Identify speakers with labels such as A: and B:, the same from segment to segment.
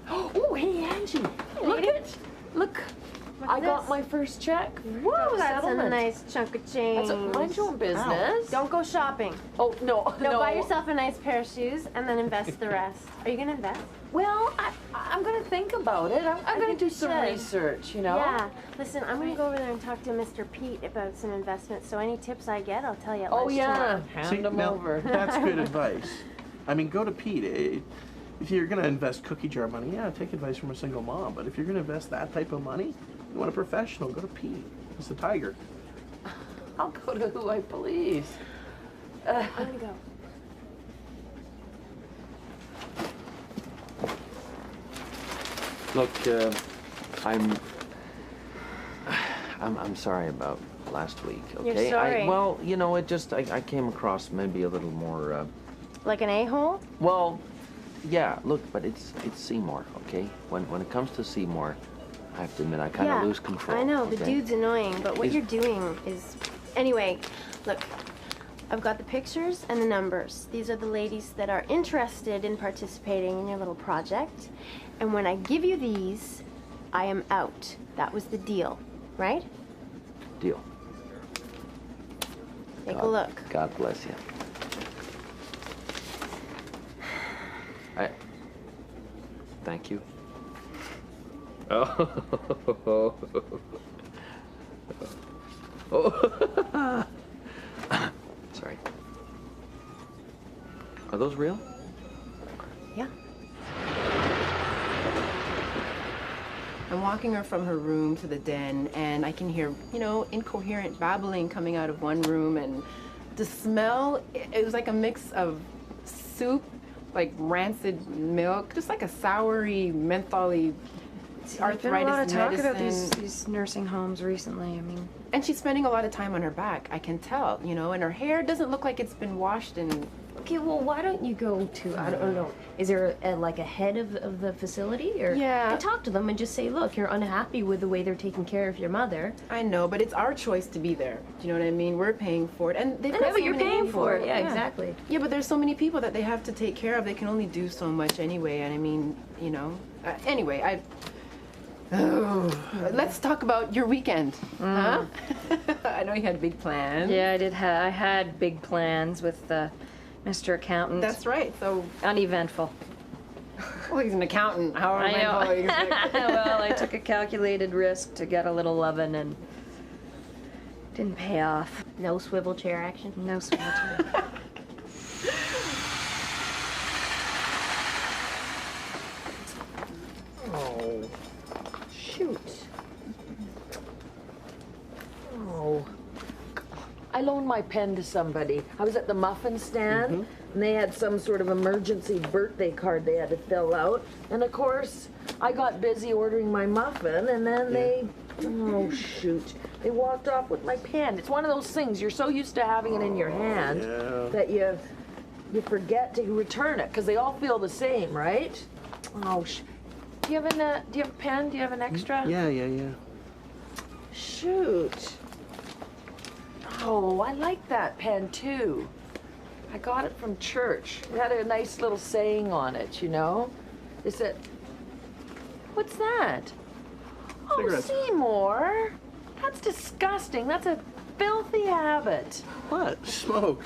A: Oh, hey, Angie. Look. I got my first check.
B: Whoa, that's a nice chunk of change.
A: Mind your own business.
B: Don't go shopping.
A: Oh, no.
B: Buy yourself a nice pair of shoes and then invest the rest. Are you going to invest?
A: Well, I'm going to think about it. I'm going to do some research, you know?
B: Yeah. Listen, I'm going to go over there and talk to Mr. Pete about some investments. So any tips I get, I'll tell you at lunch tomorrow.
A: Hand them over.
C: That's good advice. I mean, go to Pete. If you're going to invest cookie jar money, yeah, take advice from a single mom. But if you're going to invest that type of money, you want a professional, go to Pete. He's the tiger.
A: I'll go to who I please.
B: I'm going to go.
D: Look, I'm sorry about last week, okay?
B: You're sorry?
D: Well, you know, I came across maybe a little more,
B: Like an a-hole?
D: Well, yeah, look, but it's Seymour, okay? When it comes to Seymour, I have to admit, I kind of lose control.
B: I know,
D: okay?
B: the dude's annoying, but what you're doing is... Anyway, look, I've got the pictures and the numbers. These are the ladies that are interested in participating in your little project. And when I give you these, I am out. That was the deal, right?
D: Deal.
B: Take a look.
D: God bless you. Thank you. Oh. Oh. Sorry. Are those real?
B: Yeah.
E: I'm walking her from her room to the den, and I can hear, you know, incoherent babbling coming out of one room, and the smell, it was like a mix of soup, like rancid milk, just like a soury, mentholy arthritis
F: There's been a lot of talk
E: medicine.
F: about these nursing homes recently. I mean,
E: and she's spending a lot of time on her back, I can tell, you know, and her hair doesn't look like it's been washed in...
F: okay, well, why don't you go to, I don't know, is there like a head of the facility? Or
E: Yeah.
F: and talk to them and just say, look, you're unhappy with the way they're taking care of your mother.
E: I know, but it's our choice to be there. Do you know what I mean? We're paying for it, and they've
F: I
E: got
F: know, but
E: so
F: you're
E: many
F: paying
E: people.
F: for it. Yeah, exactly.
E: Yeah, but there's so many people that they have to take care of. They can only do so much anyway, and I mean, you know. Anyway, let's talk about your weekend, huh? I know you had big plans.
F: Yeah, I had big plans with Mr. Accountant.
E: That's right. So
F: uneventful.
E: Well, he's an accountant. How
F: I
E: uneventful?
F: Well, I took a calculated risk to get a little lovin' and didn't pay off.
B: No swivel chair action?
F: No swivel chair.
A: Oh, shoot. Oh. I loaned my pen to somebody. I was at the muffin stand, and they had some sort of emergency birthday card they had to fill out. And of course, I got busy ordering my muffin, and then oh shoot, they walked off with my pen. It's one of those things, you're so used to having it in your hand that you forget to return it, because they all feel the same, right? Oh, do you have a pen? Do you have an extra?
C: Yeah.
A: Shoot. Oh, I like that pen too. I got it from church. It had a nice little saying on it, you know? It said, what's that?
C: Cigarettes.
A: Oh, Seymour. That's disgusting. That's a filthy habit.
C: What? Smoke.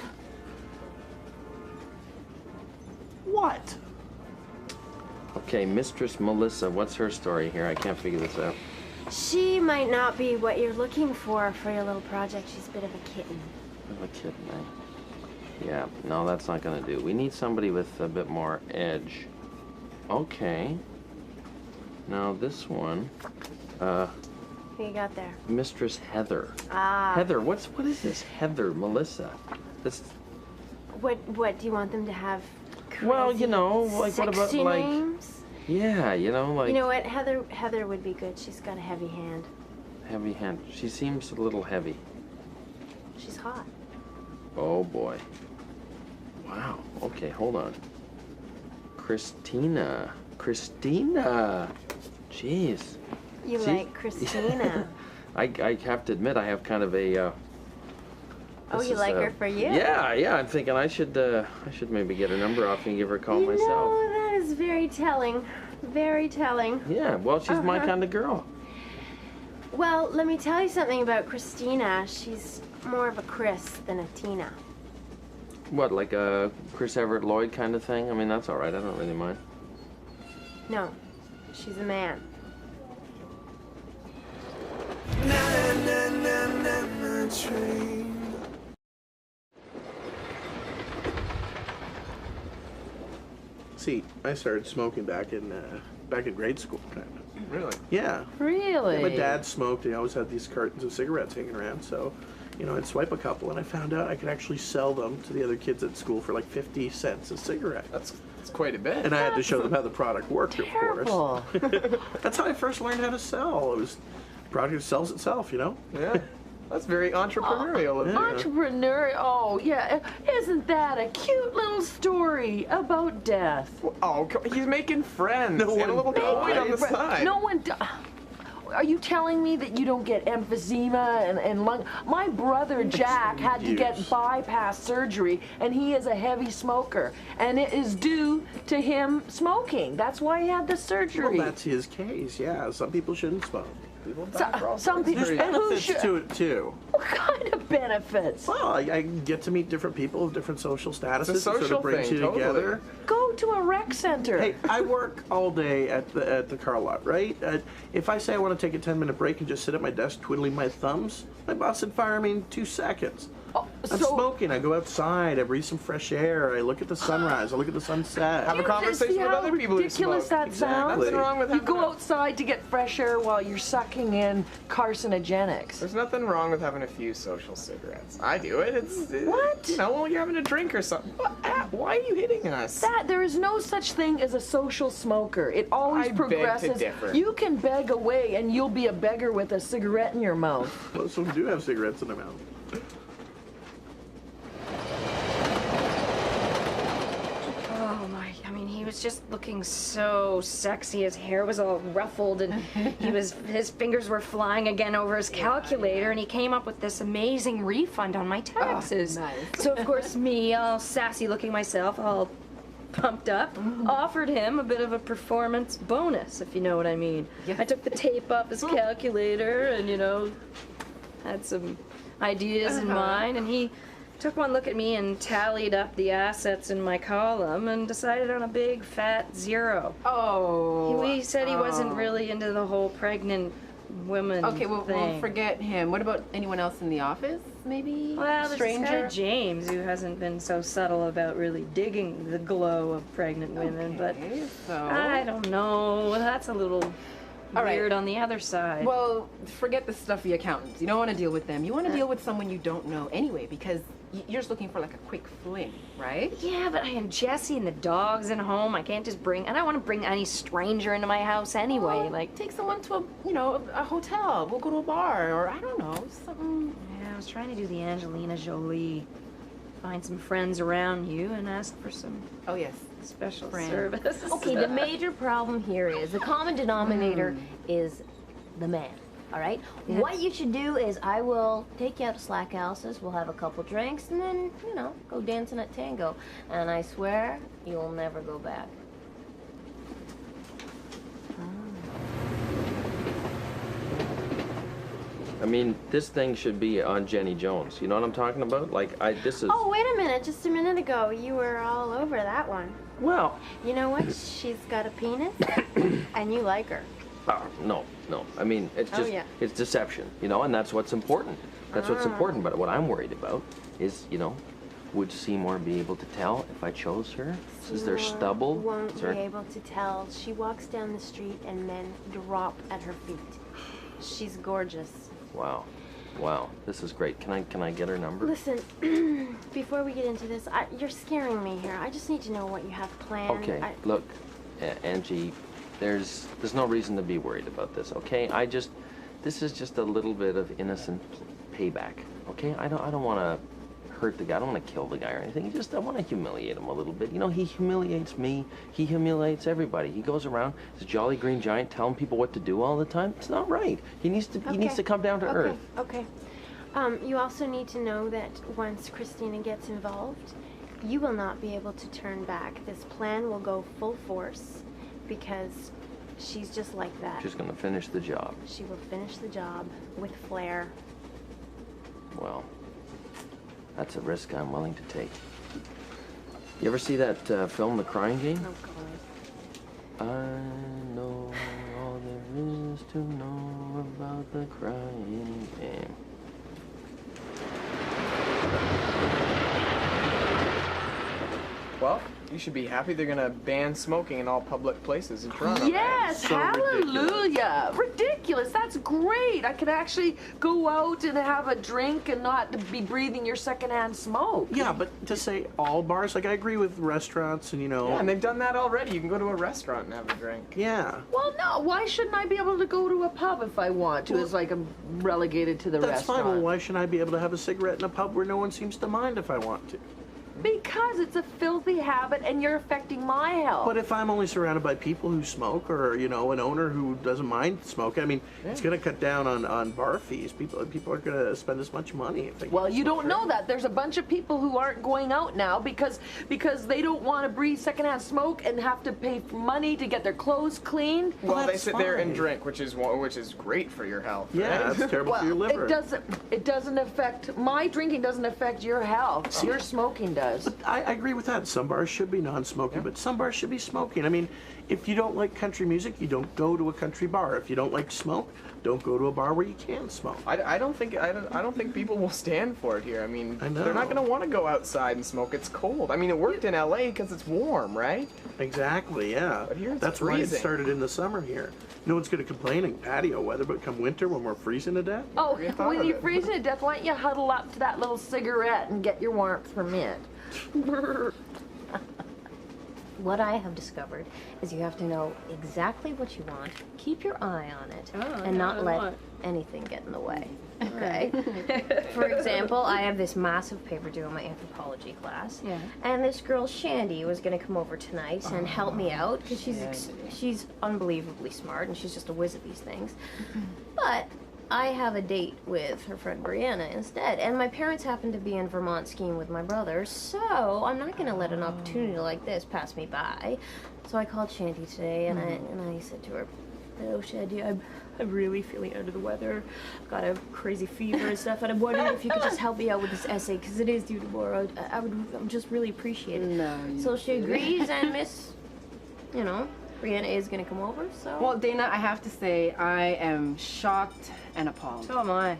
C: What?
D: Okay, Mistress Melissa, what's her story here? I can't figure this out.
B: She might not be what you're looking for your little project. She's a bit of a kitten.
D: I'm a kid, man. Yeah, no, that's not gonna do. We need somebody with a bit more edge. Okay. Now this one,
B: Who you got there?
D: Mistress Heather.
B: Ah.
D: Heather, what is this? Heather, Melissa. This.
B: What do you want them to have?
D: Well, you
B: crazy,
D: know, like what about
B: sexy
D: like?
B: names?
D: Yeah, you know, like
B: You know what? Heather would be good. She's got a heavy hand.
D: heavy hand. She seems a little heavy.
B: She's hot.
D: Oh boy. Wow. Okay, hold on. Christina. Jeez.
B: You
D: See?
B: like Christina.
D: I have to admit I have kind of a.
B: Oh,
D: this
B: you
D: is,
B: like her for you?
D: Yeah. I'm thinking I should maybe get her number off and give her a call
B: You
D: myself.
B: know, that is very telling. Very telling.
D: Yeah. Well, she's my
B: Uh-huh.
D: kind of girl.
B: Well, let me tell you something about Christina. She's more of a Chris than a Tina.
D: What, like a Chris Everett Lloyd kind of thing? I mean, that's all right. I don't really mind.
B: No, she's a man.
C: See, I started smoking back in grade school. Kind of.
G: Really?
C: Yeah.
A: Really?
C: My dad smoked, and he always had these cartons of cigarettes hanging around. So, you know, I'd swipe a couple, and I found out I could actually sell them to the other kids at school for like 50 cents a cigarette.
G: That's quite a bit.
C: And I had to show them how the product worked, of course. That's how I first learned how to sell. It was product that sells itself, you know?
G: Yeah. That's very entrepreneurial of you.
A: Entrepreneur. Oh, yeah. Isn't that a cute little story about death?
G: Oh, he's making friends.
C: No
G: and a
C: one
G: little coin on the
A: Right.
G: side.
A: No one. Are you telling me that you don't get emphysema and lung? My brother Jack had to get
C: Use.
A: bypass surgery, and he is a heavy smoker, and it is due to him smoking. That's why he had the surgery.
C: Well, that's his case, yeah. Some people shouldn't smoke.
G: People die for all
A: Some
G: sorts of
A: people.
C: There's
A: And who
C: benefits
A: should?
C: to it, too.
A: What kind of benefits?
C: Well, I get to meet different people of different social statuses.
G: It's a
C: It sort
G: social
C: of brings
G: thing,
C: you
G: totally.
C: together.
A: Go to a rec center.
C: Hey, I work all day at the car lot, right? If I say I want to take a 10-minute break and just sit at my desk twiddling my thumbs, my boss would fire me in 2 seconds.
A: Oh,
C: I'm
A: so-
C: smoking. I go outside. I breathe some fresh air. I look at the sunrise. I look at the sunset.
G: Have a conversation
A: See
G: with
A: how
G: other people who
A: ridiculous
G: smoke.
A: that sounds?
G: Nothing wrong with
A: You
G: having
A: go outside to get fresh air while you're sucking in carcinogenics.
G: There's nothing wrong with having a few social cigarettes. I do it.
A: What?
G: You know, when you're having a drink or something. Why are you hitting us?
A: There is no such thing as a social smoker. It always
G: I beg to
A: progresses.
G: differ.
A: You can beg away, and you'll be a beggar with a cigarette in your mouth.
C: Most of them do have cigarettes in their mouth.
F: Oh my, I mean, he was just looking so sexy. His hair was all ruffled and his fingers were flying again over his calculator and he came up with this amazing refund on my taxes.
E: nice.
F: So of course me, all sassy looking myself, all pumped up, offered him a bit of a performance bonus, if you know what I mean. I took the tape off his calculator and, you know, had some ideas in mind, and he took one look at me and tallied up the assets in my column and decided on a big fat 0.
E: Oh.
F: He said he wasn't really into the whole pregnant woman
E: Okay, well,
F: thing.
E: we'll forget him. What about anyone else in the office? Maybe?
F: Well, there's this guy
E: stranger?
F: James who hasn't been so subtle about really digging the glow of pregnant women, but
E: Okay, so.
F: I don't know. That's a little
E: All right.
F: weird on the other side.
E: Well, forget the stuffy accountants. You don't want to deal with them. You want to deal with someone you don't know anyway, because you're just looking for like a quick fling, right?
F: Yeah, but I am Jessie and the dog's in home. I can't just I don't want to bring any stranger into my house anyway.
E: Well,
F: Like,
E: take someone to a hotel. We'll go to a bar, or I don't know, something.
F: yeah, I was trying to do the Angelina Jolie. Find some friends around you and ask for some
E: Oh yes.
F: special
E: Friends.
F: service.
H: Okay, the major problem here is the common denominator is the man. All right. What you should do is I will take you out to Slack Houses. We'll have a couple drinks and then go dancing at Tango. And I swear you'll never go back.
D: I mean, this thing should be on Jenny Jones. You know what I'm talking about? Like, this is.
B: Oh, wait a minute. Just a minute ago, you were all over that one.
D: Well,
B: You know what? She's got a penis, and you like her.
D: no. I mean, it's
B: Oh,
D: just,
B: yeah.
D: it's deception, and that's what's important. That's what's important. But what I'm worried about is, would Seymour be able to tell if I chose her? Is there stubble?
B: Won't
D: Is there...
B: be able to tell. She walks down the street and men drop at her feet. She's gorgeous.
D: Wow. Wow. This is great. Can I get her number?
B: Listen, before we get into this, you're scaring me here. I just need to know what you have planned.
D: Okay. Look, Angie, there's no reason to be worried about this, okay? This is just a little bit of innocent payback, okay? I don't want to hurt the guy. I don't want to kill the guy or anything. I want to humiliate him a little bit. You know, he humiliates me. He humiliates everybody. He goes around, this jolly green giant, telling people what to do all the time. It's not right. He needs to come down to earth.
B: Okay. You also need to know that once Christina gets involved, you will not be able to turn back. This plan will go full force because she's just like that.
D: She's going to finish the job.
B: She will finish the job with flair.
D: Well, that's a risk I'm willing to take. You ever see that film, The Crying Game?
B: Oh, God.
D: I know all there is to know about the crying game.
G: Well, you should be happy they're gonna ban smoking in all public places in Toronto.
A: Yes,
C: So
A: hallelujah. Ridiculous. That's great. I could actually go out and have a drink and not be breathing your secondhand smoke.
C: Yeah, but to say all bars, like I agree with restaurants and, you know.
G: Yeah, and they've done that already. You can go to a restaurant and have a drink.
C: Yeah.
A: Well, no. Why shouldn't I be able to go to a pub if I want to? It's like I'm relegated to the
C: That's
A: restaurant.
C: fine. Well, why shouldn't I be able to have a cigarette in a pub where no one seems to mind if I want to?
A: Because it's a filthy habit and you're affecting my health.
C: But if I'm only surrounded by people who smoke or, you know, an owner who doesn't mind smoking, I mean, it's going to cut down on bar fees. People aren't going to spend as much money if they
A: Well,
C: can
A: you
C: smoke,
A: don't know that. There's a bunch of people who aren't going out now because they don't want to breathe secondhand smoke and have to pay money to get their clothes cleaned.
G: Well, they
C: that's
G: sit there and
C: fine.
G: drink, which is great for your health.
C: Yeah,
G: right?
C: that's terrible for your liver.
A: It doesn't affect my drinking. Doesn't affect your health. Your smoking does.
C: I agree with that. Some bars should be non-smoking, but some bars should be smoking. I mean, if you don't like country music, you don't go to a country bar. If you don't like smoke, don't go to a bar where you can smoke.
G: I don't think people will stand for it here. I mean,
C: I know.
G: they're not going to want to go outside and smoke. It's cold. I mean, it worked in LA because it's warm, right?
C: Exactly, yeah.
G: But here it's
C: That's why it
G: freezing.
C: started in the summer here. No one's going to complain in patio weather, but come winter when we're freezing to death,
A: Oh,
G: you thought
A: when
G: of
A: you're
G: it.
A: freezing to death, why don't you huddle up to that little cigarette and get your warmth from it?
H: What I have discovered is you have to know exactly what you want, keep your eye on it, and not let anything get in the way. Okay? For example, I have this massive paper due in my anthropology class, and this girl Shandy was going to come over tonight and help me out because she's unbelievably smart and she's just a whiz at these things. But I have a date with her friend Brianna instead, and my parents happen to be in Vermont skiing with my brother, so I'm not going to let an opportunity like this pass me by. So I called Shandy today, and I said to her, "Oh, Shandy, I'm really feeling under the weather. I've got a crazy fever and stuff, and I'm wondering if you could just help me out with this essay, because it is due tomorrow. I would just really appreciate it." So she agrees, and Brianna is going to come over, so...
E: Well, Dana, I have to say, I am shocked and appalled.
F: So am I.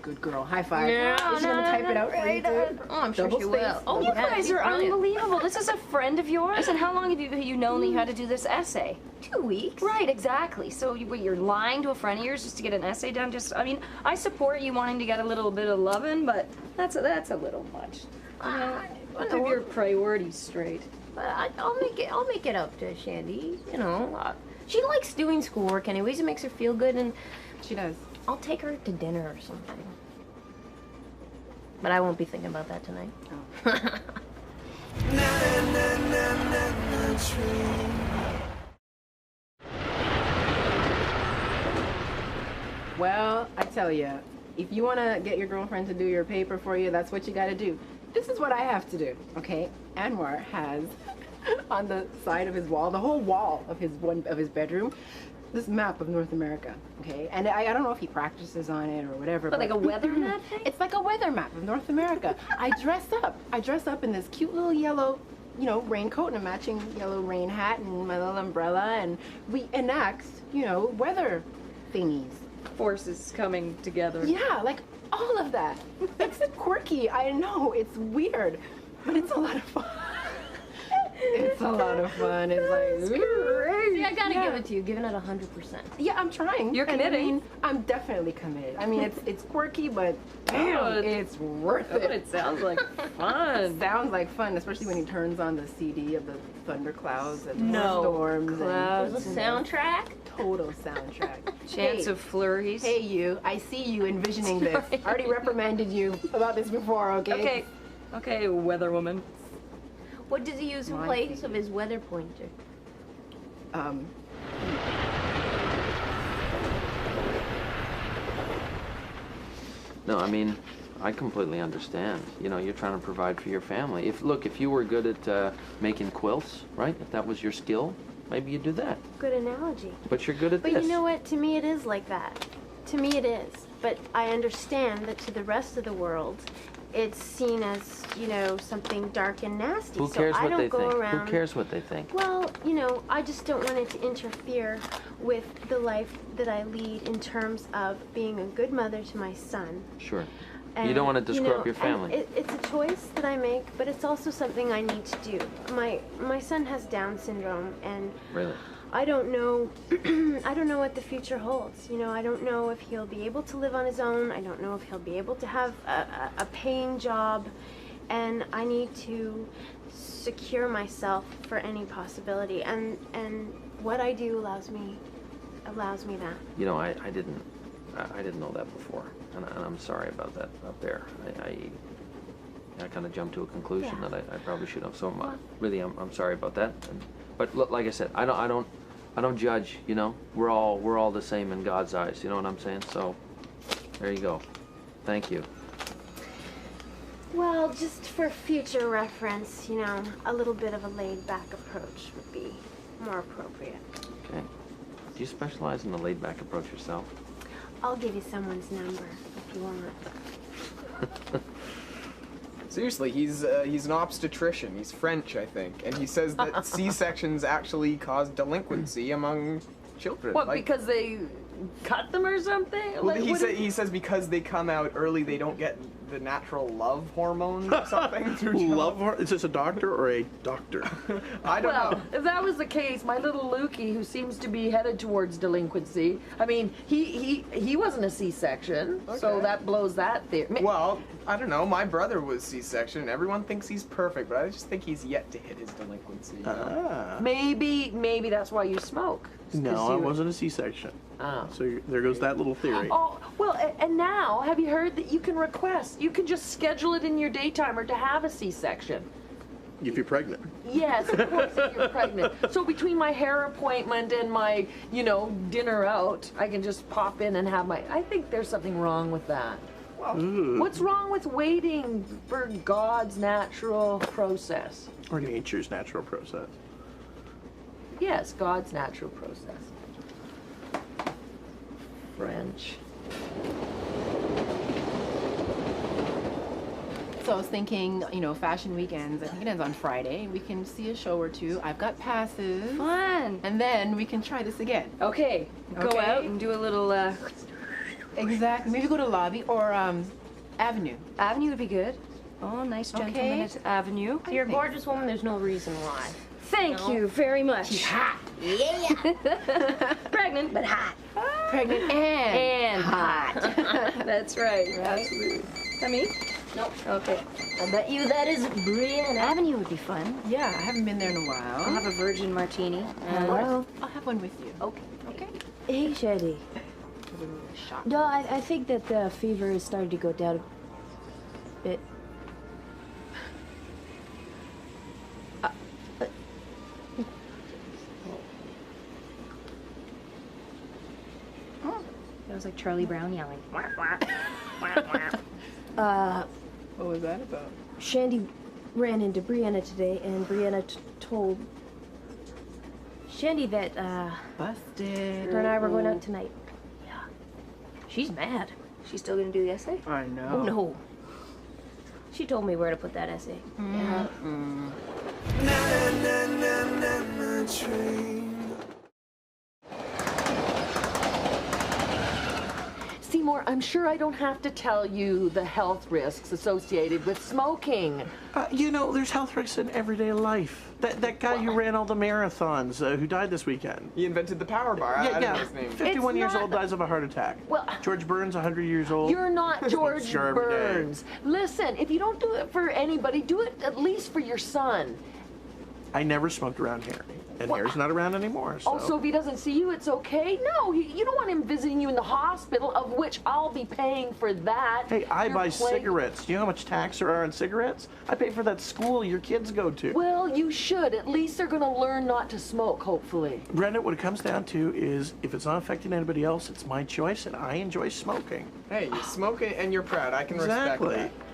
E: Good girl. High five.
H: No,
E: Is she gonna type it out for you, too?
H: Oh, I'm sure
E: Double
H: she
E: space.
H: will. Oh,
F: You
H: yeah,
F: guys
H: she's
F: are
H: brilliant.
F: unbelievable. This is a friend of yours, and how long have you known that you had to do this essay?
H: 2 weeks.
F: Right, exactly. So you're lying to a friend of yours just to get an essay done? I support you wanting to get a little bit of loving, but that's a little much. Let's have your priorities straight.
H: But I'll make it up to Shandy. She likes doing schoolwork anyways. It makes her feel good, and
E: She does.
H: I'll take her to dinner or something. But I won't be thinking about that tonight.
E: Well, I tell you, if you want to get your girlfriend to do your paper for you, that's what you got to do. This is what I have to do, okay? Anwar has on the side of his wall, the whole wall of his bedroom, this map of North America, okay? And I don't know if he practices on it or whatever.
F: But like a weather map thing?
E: It's like a weather map of North America. I dress up in this cute little yellow, raincoat and a matching yellow rain hat and my little umbrella, and we enact, weather thingies.
F: Forces coming together.
E: Yeah, like all of that. It's quirky, I know, it's weird. But it's a lot of fun. It's a lot of fun. It's like,
H: See, I gotta
E: Yeah.
H: give it to you, giving it 100%.
E: yeah, I'm trying.
F: You're
E: And I
F: committing.
E: mean, I'm definitely committed. I mean, it's quirky, but damn, it's worth
F: But
E: it.
F: it sounds like fun.
E: Sounds like fun, especially when he turns on the CD of the thunderclouds and
F: No
E: storms
F: clouds.
H: The soundtrack?
E: and total soundtrack.
F: Chance
E: Hey,
F: of flurries.
E: Hey, you! I see you envisioning this. I already reprimanded you about this before.
F: Okay. Okay, weather woman.
H: What does he use in
E: My
H: place of his weather pointer?
E: Um,
D: No, I mean, I completely understand. You know, you're trying to provide for your family. If you were good at making quilts, right? If that was your skill, maybe you'd do that.
B: Good analogy.
D: But you're good at
B: But
D: this.
B: you know what? To me, it is like that. To me, it is. But I understand that to the rest of the world, it's seen as, you know, something dark and nasty.
D: Who cares
B: so I
D: what
B: don't
D: they
B: go
D: think?
B: around.
D: Who cares what they think?
B: Well, you know, I just don't want it to interfere with the life that I lead in terms of being a good mother to my son.
D: Sure.
B: And,
D: You don't want it to screw up your
B: and
D: family.
B: It's a choice that I make, but it's also something I need to do. My son has Down syndrome, and
D: Really?
B: I don't know. I don't know what the future holds. You know, I don't know if he'll be able to live on his own. I don't know if he'll be able to have a paying job, and I need to secure myself for any possibility. And what I do allows me that.
D: You know, I didn't know that before, and I'm sorry about that up there. I kind of jumped to a conclusion
B: Yeah.
D: that I probably should have. So I'm sorry about that. But look, like I said, I don't judge. You know, we're all the same in God's eyes. You know what I'm saying? So there you go. Thank you.
B: Well, just for future reference, you know, a little bit of a laid-back approach would be more appropriate.
D: Okay. Do you specialize in the laid-back approach yourself?
B: I'll give you someone's number if you want.
G: Seriously, he's an obstetrician. He's French, I think, and he says that C-sections actually cause delinquency among children.
A: What,
G: Like,
A: because they cut them or something?
G: well,
A: Like, what
G: he says because they come out early, they don't get the natural love hormone or something. through
C: Love her? Is this a doctor or a doctor?
G: I don't
A: Well,
G: know.
A: if that was the case, my little Lukey, who seems to be headed towards delinquency, I mean, he wasn't a C-section, so
G: Okay.
A: that blows that theory.
G: Well, I don't know. My brother was C-section. Everyone thinks he's perfect, but I just think he's yet to hit his delinquency. You know?
C: Ah.
A: Maybe that's why you smoke. 'Cause
C: No, I
A: you-
C: wasn't a C-section.
A: Oh.
C: So there goes that little theory.
A: Oh, well, and now, have you heard that you can request, you can just schedule it in your daytimer to have a C-section?
C: If you're pregnant.
A: Yes, of course, if you're pregnant. So between my hair appointment and my, dinner out, I can just pop in and have my, I think there's something wrong with that.
C: Ooh.
A: What's wrong with waiting for God's natural process?
C: Or nature's natural process.
A: Yes, God's natural process. French.
E: So I was thinking, fashion weekends. I think it ends on Friday. We can see a show or two. I've got passes.
F: Fun.
E: And then we can try this again.
F: Okay, go
E: Okay.
F: out and do a little
E: Exactly. Maybe go to Lobby or Avenue.
F: Avenue would be good. Oh, nice gentleman
E: Okay.
F: at Avenue.
H: You're a gorgeous woman, there's no reason why.
F: Thank you very much.
H: Hot. Yeah.
F: Pregnant, but hot.
E: Pregnant and
F: hot. That's right.
E: Absolutely.
F: Me?
H: Nope.
F: Okay.
H: I bet you that is Brienne.
F: Avenue would be fun.
E: Yeah, I haven't been there in a while.
F: I'll have a virgin martini.
H: Hello.
E: I'll have one with you.
H: Okay.
E: Okay.
I: Hey, Shady.
E: Give him a shot.
I: No, I think that the fever is starting to go down a bit.
F: That was like Charlie Brown yelling.
E: What was that about?
I: Shandy ran into Brianna today, and Brianna told Shandy that
E: Busted.
I: her and I were going out tonight.
H: She's mad.
F: She's still gonna do the essay?
E: I know.
I: Oh no. She told me where to put that essay.
A: Seymour, I'm sure I don't have to tell you the health risks associated with smoking.
C: You know, there's health risks in everyday life. That guy who ran all the marathons, who died this weekend.
G: He invented the power bar. I don't know his name.
C: 51 years
A: not-
C: old, dies of a heart attack.
A: Well-
C: George Burns, 100 years old.
A: You're not George
C: Sure, every day.
A: Burns. Listen, if you don't do it for anybody, do it at least for your son.
C: I never smoked around Harry, and Harry's not around anymore. So.
A: Oh, so if he doesn't see you, it's okay? No, you don't want him visiting you in the hospital, of which I'll be paying for that.
C: Hey, I
A: You're
C: buy
A: playing-
C: cigarettes. Do you know how much tax there are on cigarettes? I pay for that school your kids go to.
A: Well, you should. At least they're going to learn not to smoke, hopefully.
C: Brenda, what it comes down to is if it's not affecting anybody else, it's my choice, and I enjoy smoking.
G: Hey, you smoke it and you're proud. I can
C: Exactly.
G: respect that.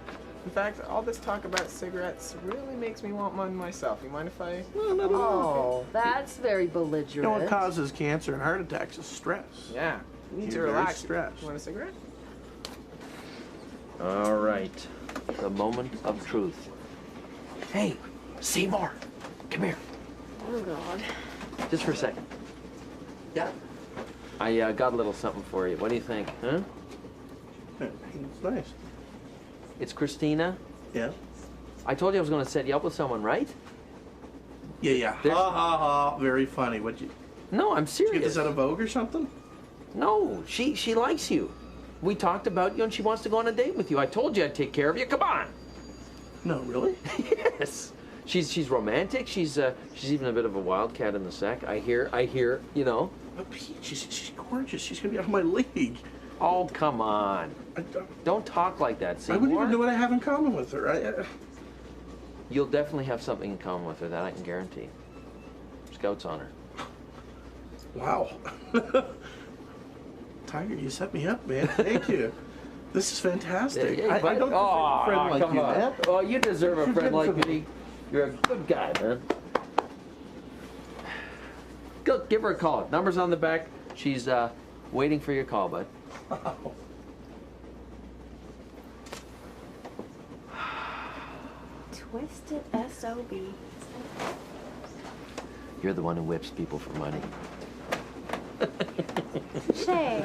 G: In fact, all this talk about cigarettes really makes me want one myself. You mind if I?
A: Oh, that's very belligerent.
C: You know what causes cancer and heart attacks is stress.
G: Yeah. You need to
C: You're very
G: relax.
C: stressed.
G: You want a cigarette?
D: All right. The moment of truth. Hey, Seymour, come here.
B: Oh God.
D: Just for a second.
C: Yeah.
D: I got a little something for you. What do you think, huh?
C: It's nice.
D: It's Christina.
C: Yeah.
D: I told you I was going to set you up with someone, right?
C: Yeah. Ha
D: There's-
C: ha ha. Very funny. What you
D: No, I'm
C: get
D: serious.
C: this out of Vogue or something?
D: No, she likes you. We talked about you and she wants to go on a date with you. I told you I'd take care of you. Come on.
C: No, really?
D: Yes. She's romantic. She's even a bit of a wildcat in the sack. I hear, you know.
C: But Pete, she's gorgeous. She's gonna be out of my league.
D: Oh, come on. Don't talk like that,
C: I
D: Seymour.
C: wouldn't even know what I have in common with her.
D: You'll definitely have something in common with her, that I can guarantee. Scout's on her.
C: Wow. Tiger, you set me up, man. Thank you. This is fantastic. I don't deserve a friend like
D: come
C: you,
D: on.
C: man.
D: Oh, you deserve a
C: You're
D: friend
C: good
D: like
C: for
D: me. You're a good guy, man. Go, give her a call. Number's on the back. She's waiting for your call, bud.
B: Twisted SOB.
D: You're the one who whips people for money.
B: Shay.